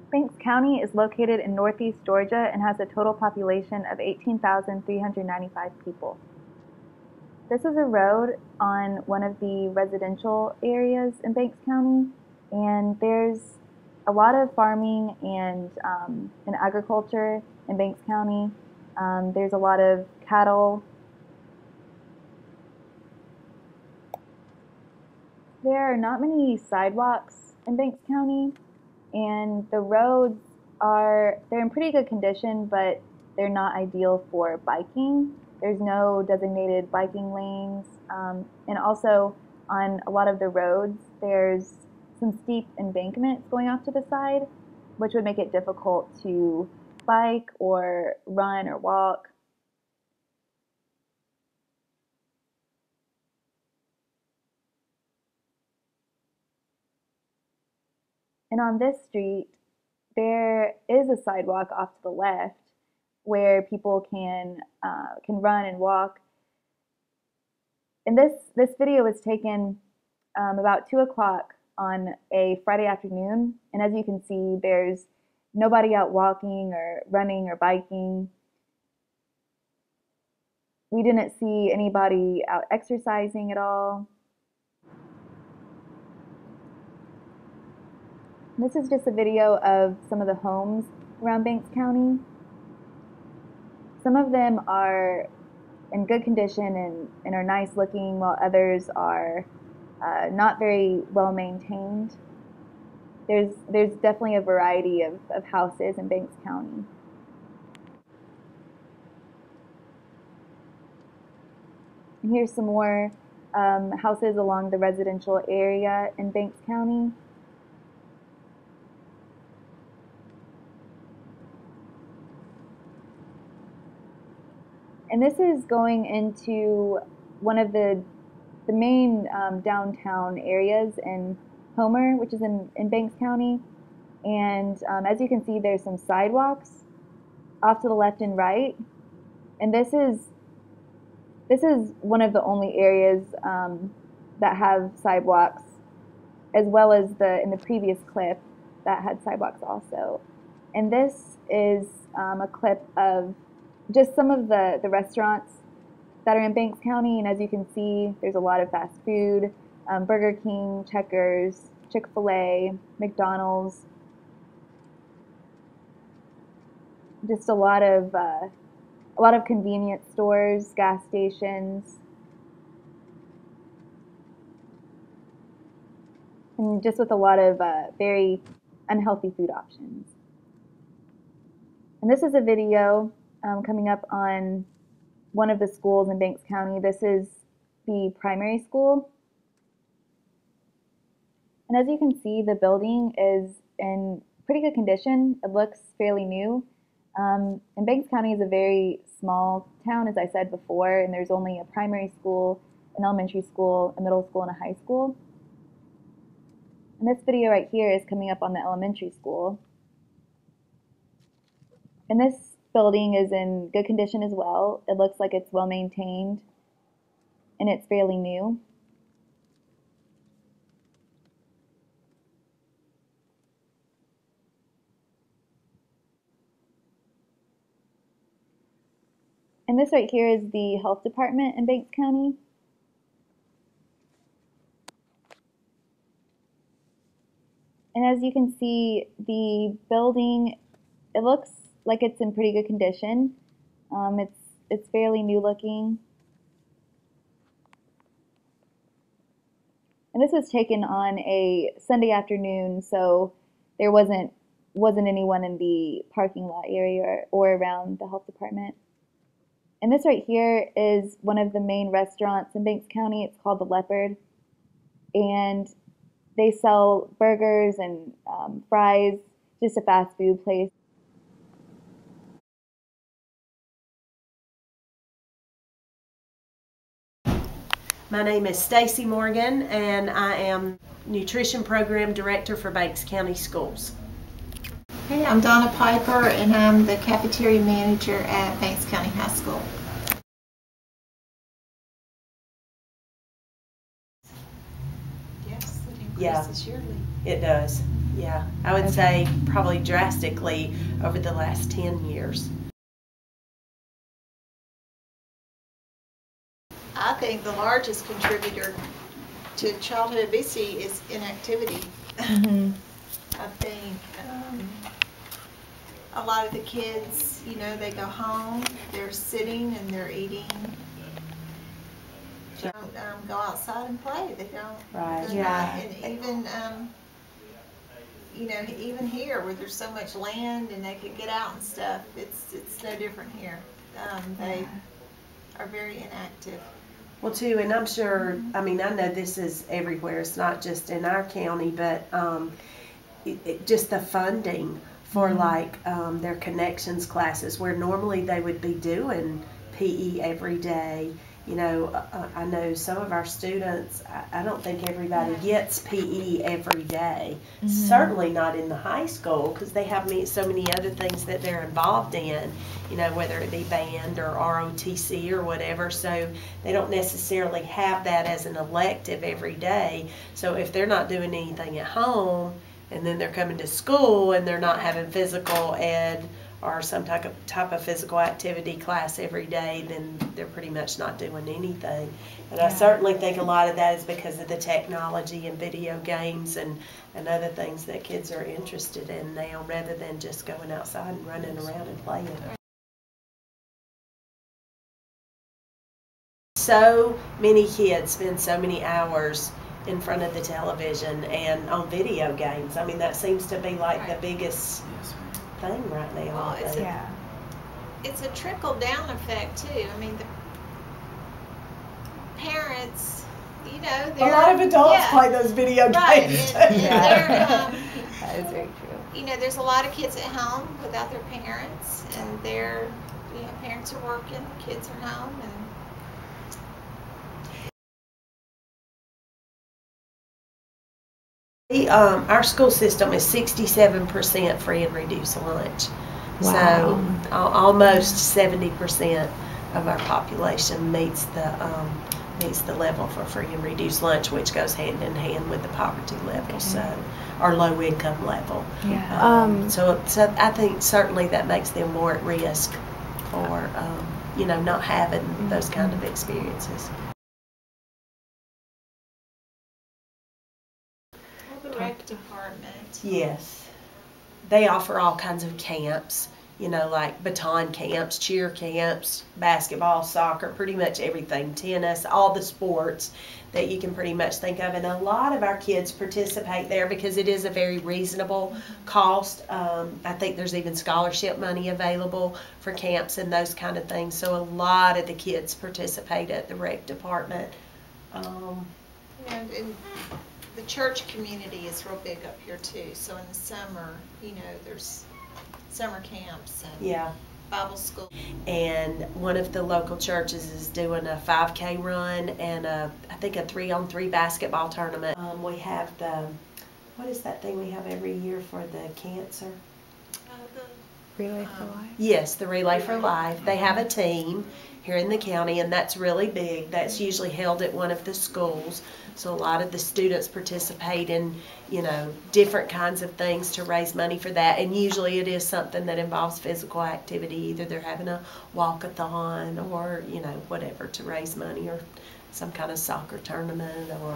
Banks County is located in northeast Georgia and has a total population of 18,395 people. This is a road on one of the residential areas in Banks County, and there's a lot of farming and agriculture in Banks County. There's a lot of cattle. There are not many sidewalks in Banks County, and the roads they're in pretty good condition, but they're not ideal for biking. There's no designated biking lanes, and also on a lot of the roads, there's some steep embankments going off to the side, which would make it difficult to bike or run or walk. And on this street, there is a sidewalk off to the left where people can run and walk. And this video was taken about 2 o'clock on a Friday afternoon. And as you can see, there's nobody out walking or running or biking. We didn't see anybody out exercising at all. This is just a video of some of the homes around Banks County. Some of them are in good condition and are nice looking, while others are not very well maintained. There's definitely a variety of houses in Banks County. And here's some more houses along the residential area in Banks County. And this is going into one of the main downtown areas in Homer, which is in Banks County. And as you can see, there's some sidewalks off to the left and right. And this is one of the only areas that have sidewalks, as well as in the previous clip that had sidewalks also. And this is a clip of just some of the restaurants that are in Banks County. And as you can see, there's a lot of fast food, Burger King, Checkers, Chick-fil-A, McDonald's. Just a lot of convenience stores, gas stations, and just with a lot of very unhealthy food options. And this is a video coming up on one of the schools in Banks County. This is the primary school. And as you can see, the building is in pretty good condition. It looks fairly new. And Banks County is a very small town, as I said before, and there's only a primary school, an elementary school, a middle school, and a high school. And this video right here is coming up on the elementary school. And this building is in good condition as well. It looks like it's well maintained, and it's fairly new. And this right here is the health department in Banks County. And as you can see, the building, it looks like it's in pretty good condition. It's fairly new looking. And this was taken on a Sunday afternoon, so there wasn't anyone in the parking lot area or around the health department. And this right here is one of the main restaurants in Banks County. It's called The Leopard. And they sell burgers and fries, just a fast food place. My name is Stacy Morgan, and I am Nutrition Program Director for Banks County Schools. Hey, I'm Donna Piper, and I'm the Cafeteria Manager at Banks County High School. Yes, it Yeah. increases yearly. It does. Yeah, I would say probably drastically over the last 10 years. I think the largest contributor to childhood obesity is inactivity. Mm-hmm. I think a lot of the kids, you know, they go home, they're sitting and they're eating. They don't go outside and play. They don't. Right. Yeah. And even, you know, even here where there's so much land and they can get out and stuff, it's no different here. They are very inactive. Well, too, and I'm sure, I mean, I know this is everywhere. It's not just in our county, but just the funding for like their connections classes where normally they would be doing PE every day. You know, I know some of our students, I don't think everybody gets PE every day. Certainly not in the high school because they have so many other things that they're involved in, you know, whether it be band or ROTC or whatever. So they don't necessarily have that as an elective every day. So if they're not doing anything at home and then they're coming to school and they're not having physical ed or some type of physical activity class every day, then they're pretty much not doing anything. And I certainly think a lot of that is because of the technology and video games and other things that kids are interested in now rather than just going outside and running around and playing. So many kids spend so many hours in front of the television and on video games. I mean, that seems to be like the biggest thing right now. Well, it's a trickle-down effect too. I mean, the parents, you know, a lot of adults play those video games. And that is very true. You know, there's a lot of kids at home without their parents, and you know, parents are working, kids are home, and our school system is 67% free and reduced lunch. Wow. So almost 70% of our population meets the level for free and reduced lunch, which goes hand in hand with the poverty level, so or low income level. Yeah. So I think certainly that makes them more at risk for you know, not having those kind of experiences. the rec department. Yes. They offer all kinds of camps, you know, like baton camps, cheer camps, basketball, soccer, pretty much everything, tennis, all the sports that you can pretty much think of. And a lot of our kids participate there because it is a very reasonable cost. I think there's even scholarship money available for camps and those kind of things. So a lot of the kids participate at the rec department. And the church community is real big up here too. So in the summer, you know, there's summer camps and Bible school. And one of the local churches is doing a 5K run and I think a 3-on-3 basketball tournament. We have what is that thing we have every year for the cancer? Relay for Life? Yes, the Relay for Life. They have a team here in the county, and that's really big. That's usually held at one of the schools. So a lot of the students participate in, you know, different kinds of things to raise money for that. And usually it is something that involves physical activity. Either they're having a walk-a-thon or, you know, whatever to raise money, or some kind of soccer tournament, or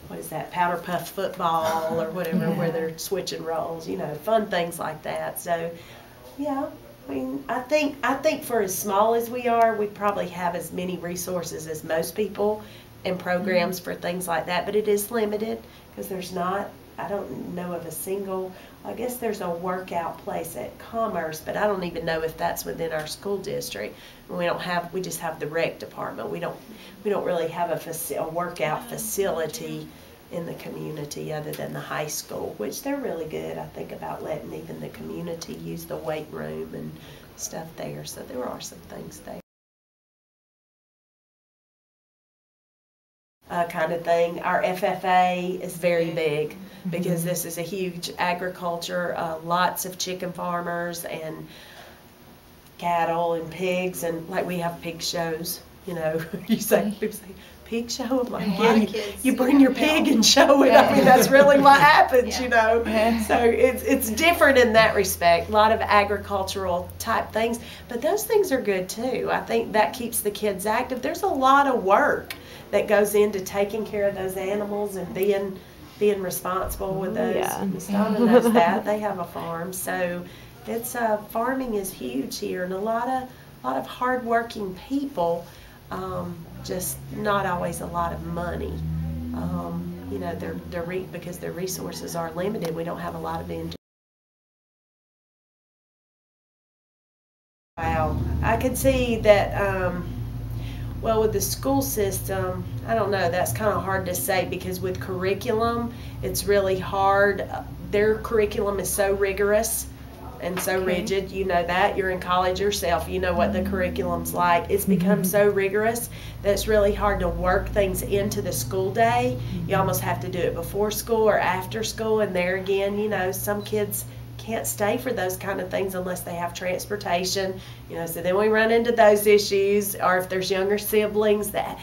what is that, powder puff football or whatever, where they're switching roles, you know, fun things like that. So, yeah. I mean, I think for as small as we are, we probably have as many resources as most people and programs for things like that, but it is limited because there's not, I don't know of a single, I guess there's a workout place at Commerce, but I don't even know if that's within our school district. We just have the rec department. We don't really have a workout facility in the community other than the high school, which they're really good, I think, about letting even the community use the weight room and stuff there. So there are some things there. Kind of thing. Our FFA is very big because this is a huge agriculture, lots of chicken farmers and cattle and pigs, and like we have pig shows, you know, you say, people say, pig show? I'm like, A lot yeah, of kids, you bring your pig and show it. I mean, that's really what happens, you know. So it's different in that respect. A lot of agricultural type things, but those things are good too. I think that keeps the kids active. There's a lot of work that goes into taking care of those animals and being responsible with those. Yeah. Miss Donna knows that. They have a farm, so it's farming is huge here, and a lot of hardworking people. Just not always a lot of money. You know, because their resources are limited. We don't have a lot of engineers. Wow, I could see that. Well, with the school system, I don't know. That's kind of hard to say because with curriculum, it's really hard. Their curriculum is so rigorous and so rigid. You know that. You're in college yourself. You know what the curriculum's like. It's become so rigorous that it's really hard to work things into the school day. You almost have to do it before school or after school. And there again, you know, some kids can't stay for those kind of things unless they have transportation. You know, so then we run into those issues. Or if there's younger siblings that.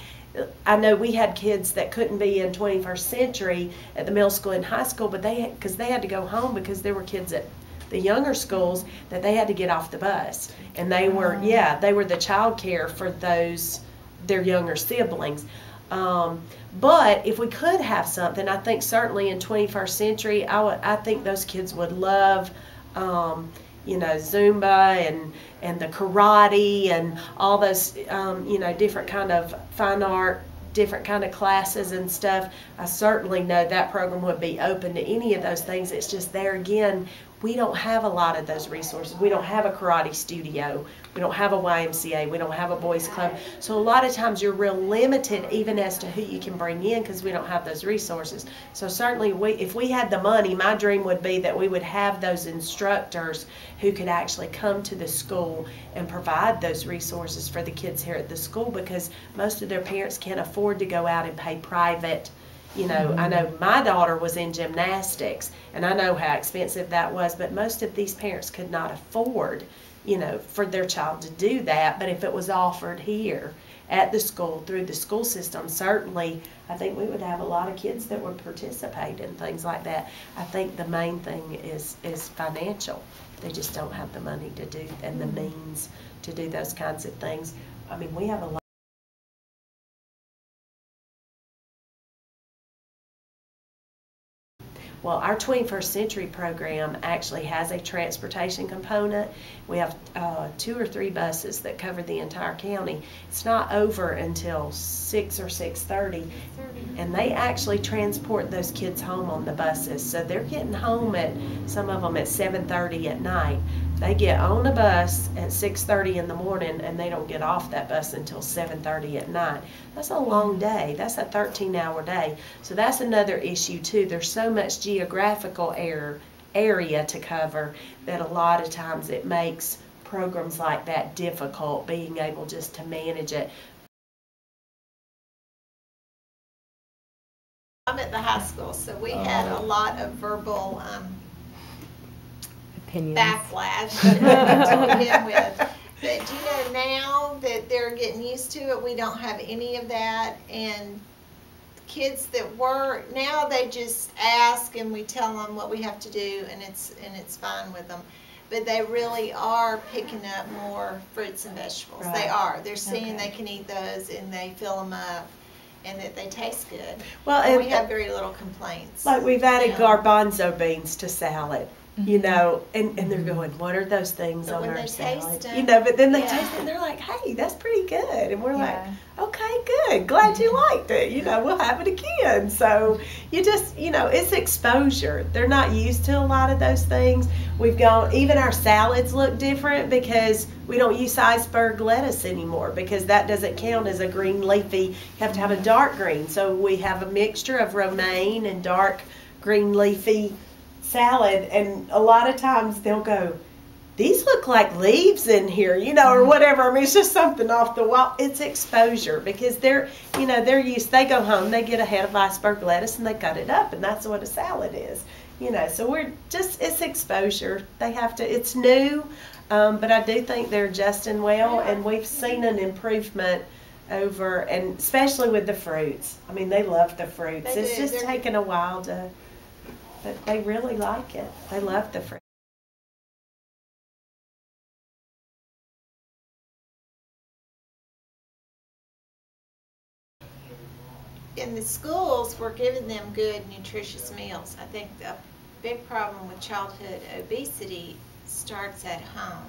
I know we had kids that couldn't be in 21st century at the middle school and high school, but because they had to go home because there were kids at the younger schools that they had to get off the bus, and they were the child care for their younger siblings. But if we could have something, I think certainly in 21st century, I think those kids would love, you know, Zumba and the karate and all those, you know, different kind of fine art, different kind of classes and stuff. I certainly know that program would be open to any of those things. It's just there again, we don't have a lot of those resources. We don't have a karate studio. We don't have a YMCA. We don't have a boys club. So a lot of times you're real limited even as to who you can bring in because we don't have those resources. So certainly if we had the money, my dream would be that we would have those instructors who could actually come to the school and provide those resources for the kids here at the school because most of their parents can't afford to go out and pay private. You know, I know my daughter was in gymnastics, and I know how expensive that was, but most of these parents could not afford, you know, for their child to do that. But if it was offered here at the school, through the school system, certainly I think we would have a lot of kids that would participate in things like that. I think the main thing is financial. They just don't have the money to do and the means to do those kinds of things. I mean, we have a lot. Well, our 21st Century program actually has a transportation component. We have 2 or 3 buses that cover the entire county. It's not over until 6 or 6:30, and they actually transport those kids home on the buses. So they're getting home at, some of them at 7:30 at night. They get on a bus at 6:30 in the morning, and they don't get off that bus until 7:30 at night. That's a long day. That's a 13-hour day. So that's another issue too. There's so much geographical area to cover that a lot of times it makes programs like that difficult, being able just to manage it. I'm at the high school, so we had a lot of verbal Opinions. backlash to begin with. But you know, now that they're getting used to it, we don't have any of that. And kids that were, now they just ask and we tell them what we have to do, and it's fine with them. But they really are picking up more fruits and vegetables. Right. They are. They're seeing they can eat those and they fill them up, and that they taste good. Well, and and we have very little complaints. like we've added Yeah. garbanzo beans to salad. You know, and they're going, what are those things But on when our they salad? taste them, You know, but then they yeah. taste it and they're like, hey, that's pretty good. And we're Yeah. like, okay, good. Glad you liked it. You know, we'll have it again. So you just, you know, it's exposure. They're not used to a lot of those things. We've gone, even our salads look different because we don't use iceberg lettuce anymore because that doesn't count as a green leafy. You have to have a dark green. So we have a mixture of romaine and dark green leafy salad, and a lot of times they'll go, these look like leaves in here, you know, or whatever. I mean, it's just something off the wall. It's exposure because they're, you know, they're used, they go home, they get a head of iceberg lettuce and they cut it up, and that's what a salad is, you know. So we're just, it's exposure. They have to, it's new, but I do think they're adjusting well, and we've seen an improvement over, and especially with the fruits. I mean, they love the fruits. They It's do. just They're- taken a while to, but they really like it. They love the fruit. In the schools, we're giving them good, nutritious meals. I think the big problem with childhood obesity starts at home.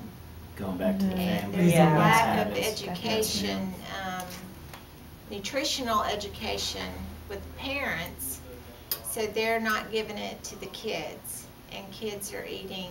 Going back to the And family. there's Yeah. a lack of habits. education, nutritional education with the parents, so they're not giving it to the kids, and kids are eating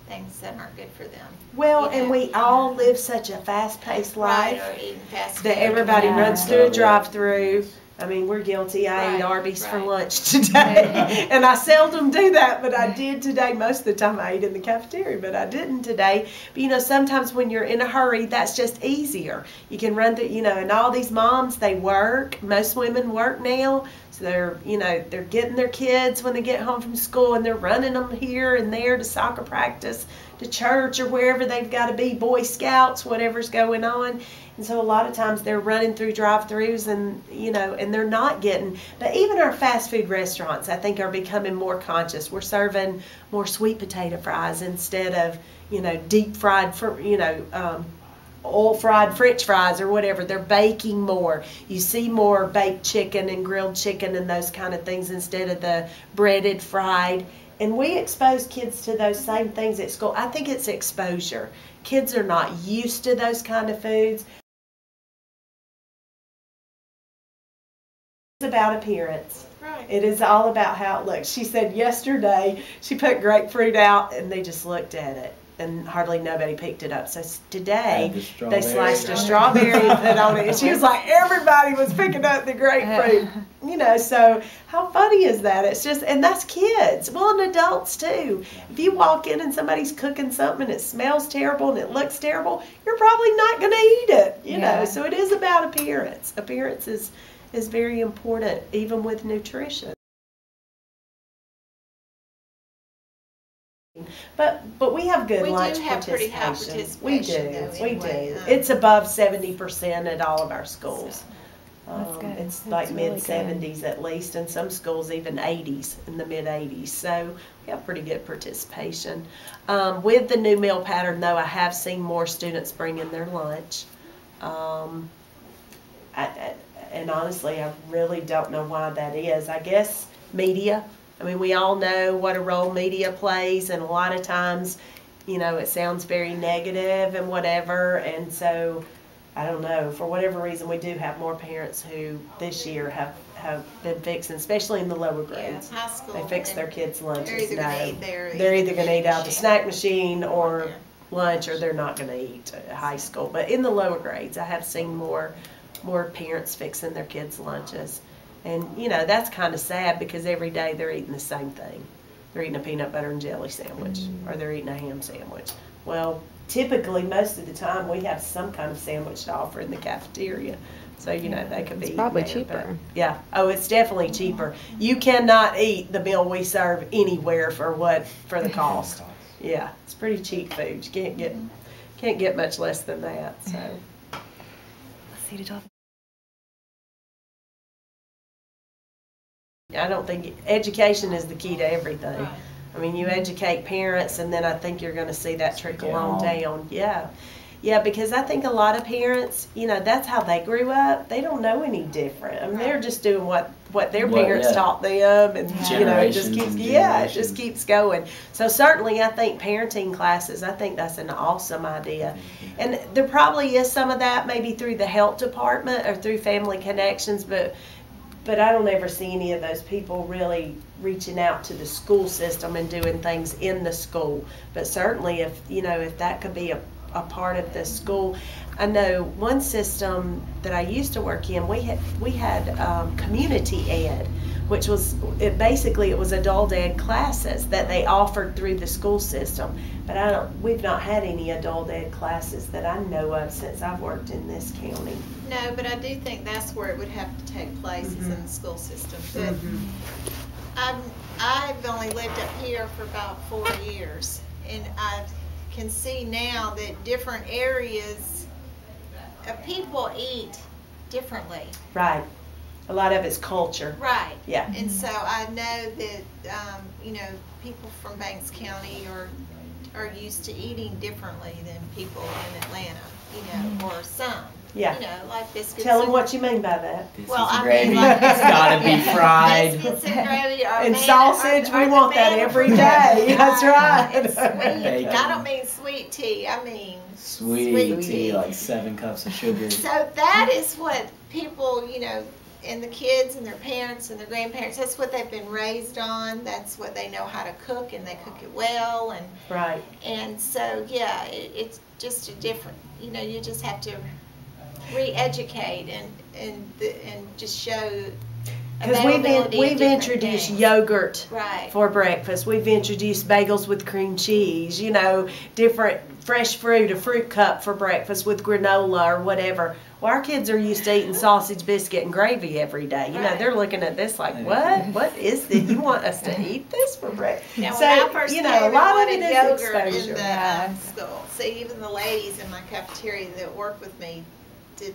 things that aren't good for them. Well, You and know. we all live such a fast-paced life. Right, or eating fast food. That everybody Yeah. runs through a drive-through. I mean, we're guilty. I ate Right, Arby's for right. lunch today, and I seldom do that, but I did today. Most of the time I ate in the cafeteria, but I didn't today. But you know, sometimes when you're in a hurry, that's just easier. You can run through, you know, and all these moms, they work. Most women work now, so they're, you know, they're getting their kids when they get home from school, and they're running them here and there to soccer practice, to church, or wherever they've got to be, Boy Scouts, whatever's going on. And so a lot of times they're running through drive-thrus, and you know, and they're not getting. But even our fast food restaurants, I think, are becoming more conscious. We're serving more sweet potato fries instead of, you know, deep fried, oil fried French fries or whatever. They're baking more. You see more baked chicken and grilled chicken and those kind of things instead of the breaded, fried. And we expose kids to those same things at school. I think it's exposure. Kids are not used to those kind of foods. It's about appearance. Right. It is all about how it looks. She said yesterday she put grapefruit out and they just looked at it and hardly nobody picked it up. So today they sliced a strawberry and put on it. And she was like, everybody was picking up the grapefruit. You know, so how funny is that? It's just, and that's kids. Well, and adults too. If you walk in and somebody's cooking something and it smells terrible and it looks terrible, you're probably not going to eat it. You know, so it is about appearance. Appearance is very important, even with nutrition. But we have good We do lunch have pretty high participation. We do, participation, though, we anyway. do. It's above 70% at all of our schools. That's good. It's That's like really mid 70s at least, and some schools even 80s, in the mid 80s. So we have pretty good participation. With the new meal pattern, though, I have seen more students bring in their lunch. And honestly, I really don't know why that is. I guess media. I mean, we all know what a role media plays, and a lot of times, you know, it sounds very negative and whatever. And so, I don't know, for whatever reason, we do have more parents who this year have been fixing, especially in the lower grades. High school. They fix their kids' lunches now. They're either going to eat out the snack machine or Yeah. lunch, or they're not going to eat at high school. But in the lower grades, I have seen more parents fixing their kids' lunches. And, you know, that's kind of sad because every day they're eating the same thing. They're eating a peanut butter and jelly sandwich, or they're eating a ham sandwich. Well, typically, most of the time, we have some kind of sandwich to offer in the cafeteria. So, you know, they could be It's probably eating there, cheaper. but, yeah. Oh, it's definitely cheaper. You cannot eat the meal we serve anywhere for the cost. Yeah, it's pretty cheap food. You can't get much less than that. So. I don't think education is the key to everything. Right. I mean, you educate parents, and then I think you're going to see that trickle on down. Yeah, because I think a lot of parents, you know, that's how they grew up. They don't know any different. I mean, they're just doing what their parents taught them, and you know, it just keeps it just keeps going. So certainly, I think parenting classes, I think that's an awesome idea, and there probably is some of that maybe through the health department or through Family Connections, but I don't ever see any of those people really reaching out to the school system and doing things in the school. But certainly, if that could be a part of the school. I know one system that I used to work in, we had community ed, which was it was adult ed classes that they offered through the school system. But we've not had any adult ed classes that I know of since I've worked in this county. No, but I do think that's where it would have to take place, is in the school system. But I've only lived up here for about 4 years, and I can see now that different areas people eat differently. Right. A lot of it's culture. Right. Yeah. And so I know that, you know, people from Banks County are used to eating differently than people in Atlanta, you know, or some. Yeah. You know, like biscuits. Tell them what you mean by that. Biscuits Well, and I gravy. mean, like It's gotta be fried. Biscuits and gravy, or And manna- sausage, or we the want that manna every from day. heaven. That's right. And sweet. Bacon. I don't mean sweet tea. I mean Sweet tea, like 7 cups of sugar. So that is what people, you know, and the kids and their parents and their grandparents, that's what they've been raised on. That's what they know how to cook, and they cook it well. Right. And so, yeah, it's just a different, you know, you just have to re-educate and just show Because availability of we've different introduced things. yogurt Right. for breakfast. We've introduced bagels with cream cheese, you know, different fresh fruit, a fruit cup for breakfast with granola or whatever. Well, our kids are used to eating sausage, biscuit, and gravy every day. You know, Right. they're looking at this like, what? What is this? You want us to eat this for breakfast? Now, So, when I first you came, know, a lot of it wanted is yogurt exposure. in the Yeah. school. See, even the ladies in my cafeteria that worked with me didn't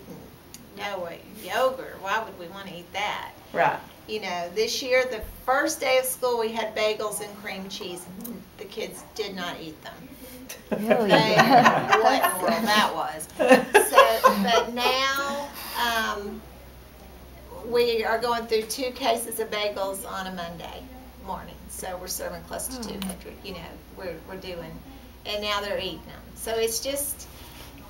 know what yogurt. Why would we want to eat that? Right. You know, this year, the first day of school, we had bagels and cream cheese. The kids did not eat them. Really? They, what in the world that was. So, but now, we are going through 2 cases of bagels on a Monday morning. So we're serving close to 200, you know, we're doing, and now they're eating them. So it's just,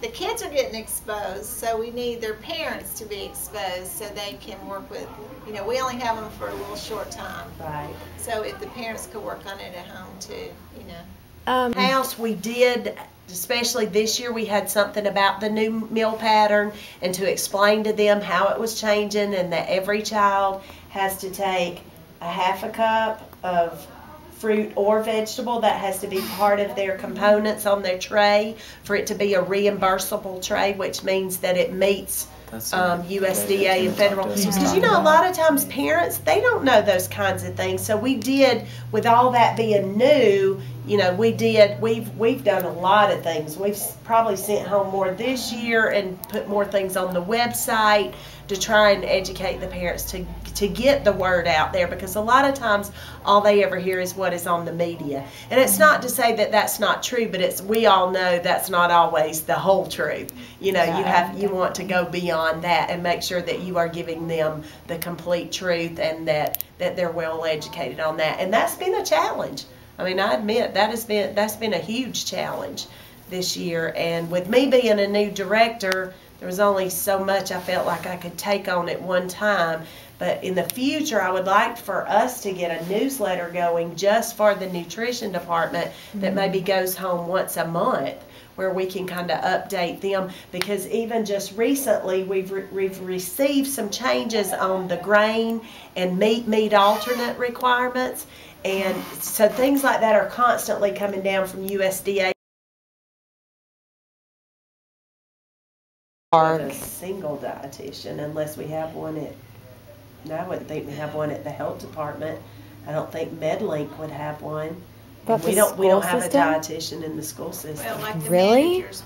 the kids are getting exposed, so we need their parents to be exposed so they can work with, you know, we only have them for a little short time. Right. So if the parents could work on it at home too, you know. House, we did, especially this year, we had something about the new meal pattern and to explain to them how it was changing and that every child has to take a half a cup of fruit or vegetable. That has to be part of their components on their tray for it to be a reimbursable tray, which means that it meets USDA and federal. Because you know, a lot of times parents, they don't know those kinds of things. So we did, with all that being new, you know, we've done a lot of things. We've probably sent home more this year and put more things on the website to try and educate the parents to get the word out there, because a lot of times all they ever hear is what is on the media. And it's not to say that that's not true, but we all know that's not always the whole truth. You know, you want to go beyond that and make sure that you are giving them the complete truth and that they're well educated on that. And that's been a challenge. I mean, I admit that's been a huge challenge this year. And with me being a new director, there was only so much I felt like I could take on at one time. But in the future, I would like for us to get a newsletter going just for the nutrition department that maybe goes home once a month, where we can kind of update them. Because even just recently, we've received some changes on the grain and meat alternate requirements. And so things like that are constantly coming down from USDA. A single dietitian, unless we have one at, no, I wouldn't think we have one at the health department. I don't think MedLink would have one. But We don't have a dietitian in the school system. Well, like the Really? managers,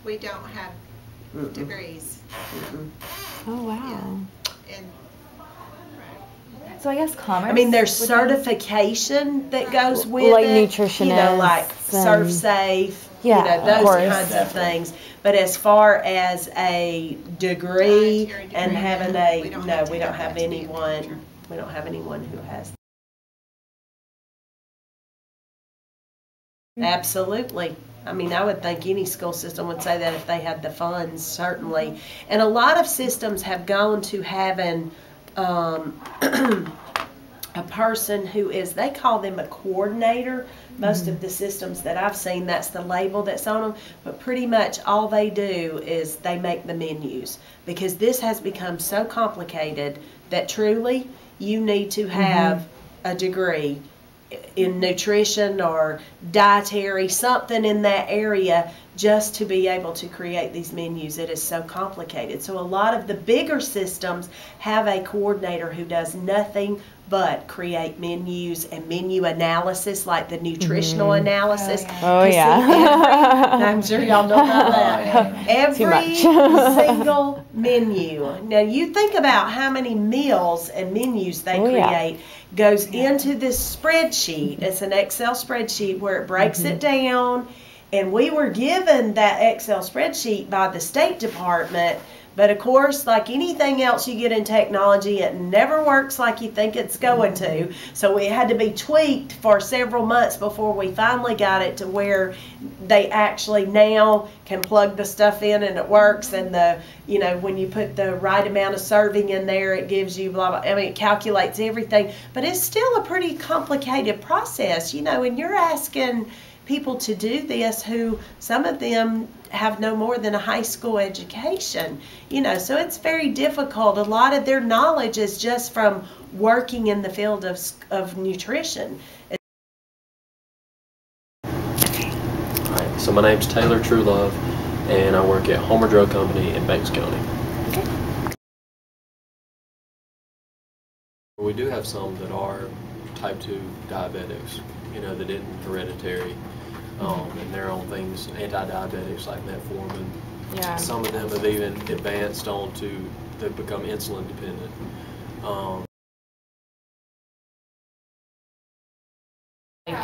we don't have degrees. Oh, wow. And So I guess commerce. I mean, there's would be- certification that goes with Like it. nutritionists You know, like Surf and- Safe. Yeah, you know, of those course. kinds of things. But as far as a degree Dietary degree, and having we don't no, have to we don't have have that to be a manager. anyone. We don't have anyone who has. Absolutely. I mean, I would think any school system would say that if they had the funds, certainly. And a lot of systems have gone to having a person who is, they call them a coordinator. Most of the systems that I've seen, that's the label that's on them. But pretty much all they do is they make the menus. Because this has become so complicated that truly you need to have a degree in nutrition or dietary, something in that area, just to be able to create these menus. It is so complicated. So a lot of the bigger systems have a coordinator who does nothing but create menus and menu analysis, like the nutritional analysis. Oh, yeah. I'm sure y'all know about that. Every single menu. Now you think about how many meals and menus they create goes into this spreadsheet. It's an Excel spreadsheet where it breaks it down. And we were given that Excel spreadsheet by the State Department. But of course, like anything else you get in technology, it never works like you think it's going to. So it had to be tweaked for several months before we finally got it to where they actually now can plug the stuff in and it works. And when you put the right amount of serving in there, it gives you blah, blah. I mean, it calculates everything. But it's still a pretty complicated process, and you're asking people to do this who some of them have no more than a high school education, so it's very difficult. A lot of their knowledge is just from working in the field of nutrition. Alright, so my name's Taylor Truelove, and I work at Homer Drug Company in Banks County. Okay. We do have some that are type 2 diabetics, that isn't hereditary. And they're on things, anti-diabetics like metformin. Yeah. Some of them have even advanced on to, they've become insulin dependent.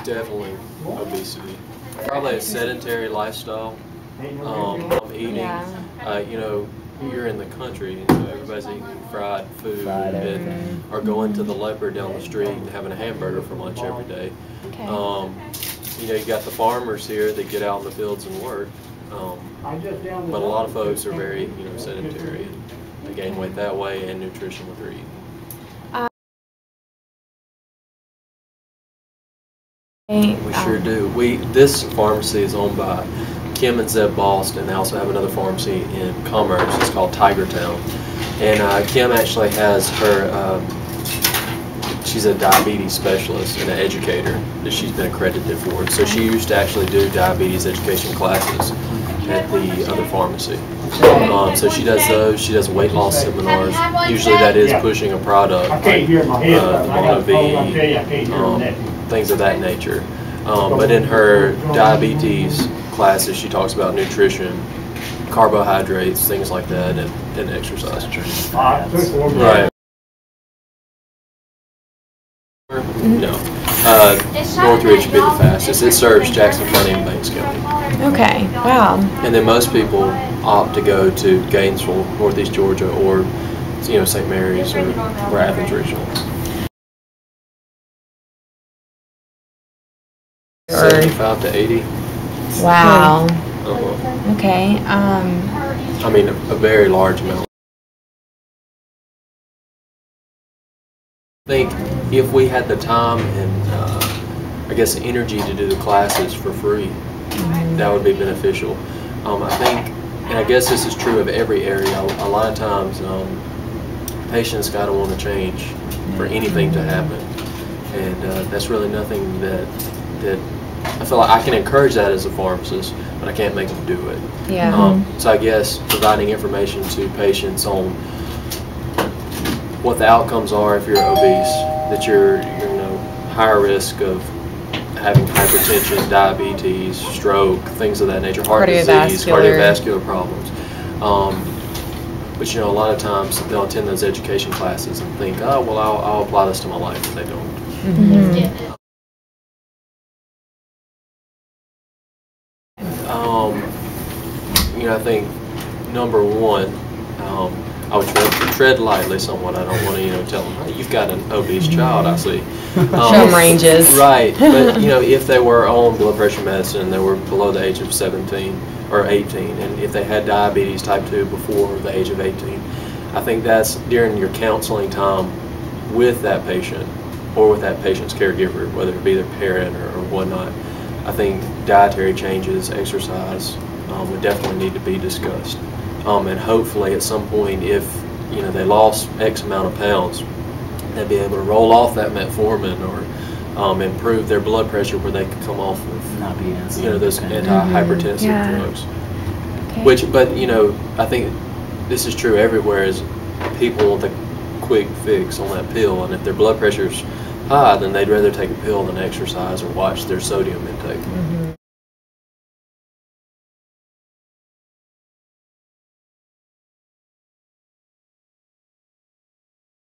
Definitely obesity. Probably a sedentary lifestyle. Eating, you're in the country, everybody's eating fried food or going to the leopard down the street and having a hamburger for lunch every day. Okay. You got the farmers here that get out in the fields and work, but a lot of folks are very, sedentary, and they gain weight that way and nutrition what they're eating. We sure do. This pharmacy is owned by Kim and Zeb Bost, and they also have another pharmacy in Commerce. It's called Tigertown, and Kim actually has her. She's a diabetes specialist and an educator that she's been accredited for. So she used to actually do diabetes education classes at the other pharmacy. So she does those. She does weight loss seminars. Usually that is pushing a product, like the Mono-V, things of that nature. But in her diabetes classes, she talks about nutrition, carbohydrates, things like that, and exercise training. Right. No. Northridge would be the fastest. It serves Jackson County and Banks County. Okay, wow. And then most people opt to go to Gainesville, Northeast Georgia, or St. Mary's or Athens Regional. 75 to 80. Wow. Uh-huh. Okay. I mean, a very large amount. I think if we had the time and I guess the energy to do the classes for free, that would be beneficial. I think, and I guess this is true of every area, a lot of times patients gotta want to change for anything to happen, and that's really nothing that I feel like I can encourage that as a pharmacist, but I can't make them do it. Yeah. So I guess providing information to patients on what the outcomes are if you're obese, that you're higher risk of having hypertension, diabetes, stroke, things of that nature, heart disease, cardiovascular problems. But a lot of times they'll attend those education classes and think, oh well, I'll apply this to my life, and they don't. Mm-hmm. I think number one, I would tread lightly somewhat. I don't want to, tell them, hey, you've got an obese child, I see. Show them ranges. Right, but if they were on blood pressure medicine and they were below the age of 17 or 18, and if they had diabetes type 2 before the age of 18, I think that's during your counseling time with that patient or with that patient's caregiver, whether it be their parent or whatnot. I think dietary changes, exercise, would definitely need to be discussed. And hopefully at some point, if they lost X amount of pounds, they'd be able to roll off that metformin or improve their blood pressure where they could come off of, Not be insulin. you know, those Okay. antihypertensive Yeah. drugs. Okay. Which, but you know, I think this is true everywhere. Is people want the quick fix on that pill, and if their blood pressure's high, then they'd rather take a pill than exercise or watch their sodium intake.